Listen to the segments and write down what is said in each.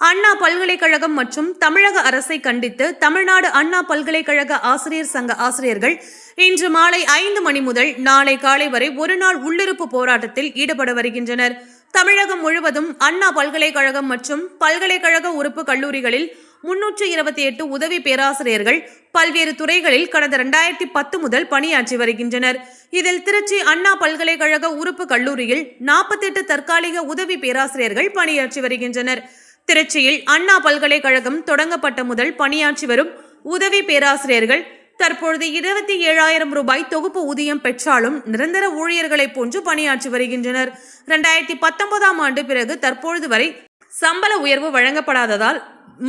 அண்ணா பல்கலைக்கழகம் மற்றும் தமிழக அரசை கண்டித்து தமிழ்நாடு அண்ணா பல்கலைக்கழக ஆசிரியர் சங்க ஆசிரியர்கள் இன்று மாலை 5 மணி முதல் நாளை காலை வரை ஒருநாள் உள்ளிருப்பு போராட்டத்தில் ஈடுபட வருகின்றனர். தமிழகம் முழுவதும் அண்ணா பல்கலைக்கழகம் மற்றும் பல்கலைக்கழக உறுப்பு கல்லூரிகளில் 328 உதவி பேராசிரியர்கள் பல்வேறு துறைகளில் கடந்த 2010 முதல் பணியாற்றி வருகின்றனர். இதில் திருச்சி அண்ணா பல்கலைக்கழக உறுப்பு கல்லூரியில் 48 தற்காலிக உதவி பேராசிரியர்கள் பணியாற்றி வருகின்றனர். திருச்சியில் அண்ணா பல்கலைக்கழகம் தொடங்கப்பட்ட முதல் பணியாற்றி வரும் உதவி பேராசிரியர்கள் தற்பொழுது 27,000 ரூபாய் தொகுப்பு ஊதியம் பெற்றாலும் நிரந்தர ஊழியர்களை போன்று பணியாற்றி வருகின்றனர். 2019ஆம் ஆண்டு பிறகு தற்பொழுது வரை சம்பள உயர்வு வழங்கப்படாததால்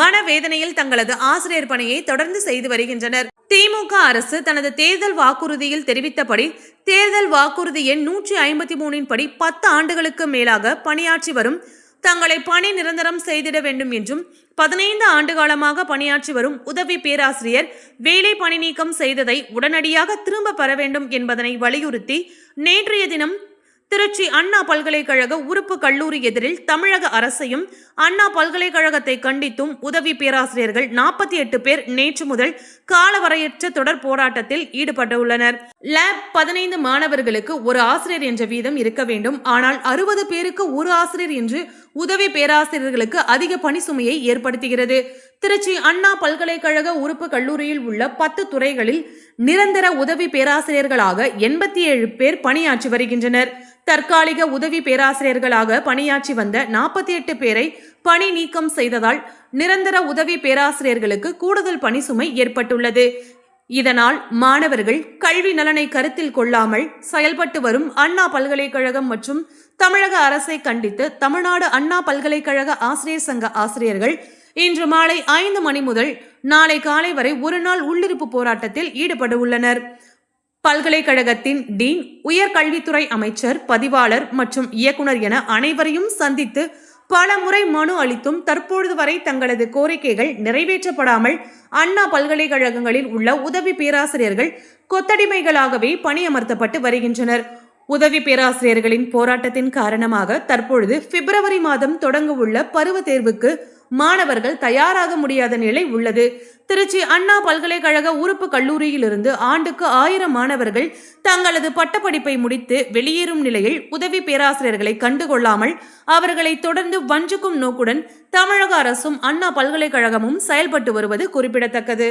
மனவேதனையில் தங்களது ஆசிரியர் பணியை தொடர்ந்து செய்து வருகின்றனர். திமுக அரசு தனது தேர்தல் வாக்குறுதியில் தெரிவித்தபடி தேர்தல் வாக்குறுதி எண் 153 படி 10 ஆண்டுகளுக்கு மேலாக பணியாற்றி வரும் தங்களை பணி நிரந்தரம் செய்திட வேண்டும் என்றும் 15 ஆண்டு காலமாக பணியாற்றி வரும் உதவி பேராசிரியர் வேலை பணி நீக்கம் செய்ததை உடனடியாக திரும்ப பெற வேண்டும் என்பதனை வலியுறுத்தி நேற்றைய தினம் திருச்சி அண்ணா பல்கலைக்கழக உறுப்பு கல்லூரி எதிரில் தமிழக அரசையும் அண்ணா பல்கலைக்கழகத்தை கண்டித்தும் உதவி பேராசிரியர்கள் 48 பேர் நேற்று முதல் காலவரையற்ற தொடர் போராட்டத்தில் ஈடுபட்டுள்ளனர். லேப் 15 மாணவர்களுக்கு ஒரு ஆசிரியர் என்ற வீதம் இருக்க வேண்டும். ஆனால் 60 பேருக்கு ஒரு ஆசிரியர் என்று உதவி பேராசிரியர்களுக்கு அதிக பணி சுமையை ஏற்படுத்துகிறது. திருச்சி அண்ணா பல்கலைக்கழக உறுப்பு கல்லூரியில் உள்ள 10 துறைகளில் நிரந்தர உதவி பேராசிரியர்களாக 87 பேர் பணியாற்றி வருகின்றனர். தற்காலிக உதவி பேராசிரியர்களாக பணியாற்றி வந்த 48 பேரை பணி நீக்கம் செய்ததால் நிரந்தர உதவி பேராசிரியர்களுக்கு கூடுதல் பணி சுமை ஏற்பட்டுள்ளது. இதனால் மாணவர்கள் கல்வி நலனை கருத்தில் கொள்ளாமல் செயல்பட்டு வரும் அண்ணா பல்கலைக்கழகம் மற்றும் தமிழக அரசை கண்டித்து தமிழ்நாடு அண்ணா பல்கலைக்கழக ஆசிரியர் சங்க ஆசிரியர்கள் இன்று மாலை 5 மணி முதல் நாளை காலை வரை ஒருநாள் உள்ளிருப்பு போராட்டத்தில் ஈடுபட உள்ளனர். பல்கலைக்கழகத்தின் டீன், உயர்கல்வித்துறை அமைச்சர், பதிவாளர் மற்றும் இயக்குனர் என அனைவரையும் சந்தித்து பல முறை மனு அளித்தும் தற்பொழுது வரை தங்களது கோரிக்கைகள் நிறைவேற்றப்படாமல் அண்ணா பல்கலைக்கழகங்களில் உள்ள உதவி பேராசிரியர்கள் கொத்தடிமைகளாகவே பணியமர்த்தப்பட்டு வருகின்றனர். உதவி பேராசிரியர்களின் போராட்டத்தின் காரணமாக தற்பொழுது பிப்ரவரி மாதம் தொடங்க உள்ள பருவ தேர்வுக்கு மாணவர்கள் தயாராக முடியாத நிலை உள்ளது. திருச்சி அண்ணா பல்கலைக்கழக உறுப்பு கல்லூரியிலிருந்து ஆண்டுக்கு 1000 மாணவர்கள் தங்களது பட்டப்படிப்பை முடித்து வெளியேறும் நிலையில் உதவி பேராசிரியர்களை கண்டுகொள்ளாமல் அவர்களை தொடர்ந்து வஞ்சிக்கும் நோக்குடன் தமிழக அரசும் அண்ணா பல்கலைக்கழகமும் செயல்பட்டு வருவது குறிப்பிடத்தக்கது.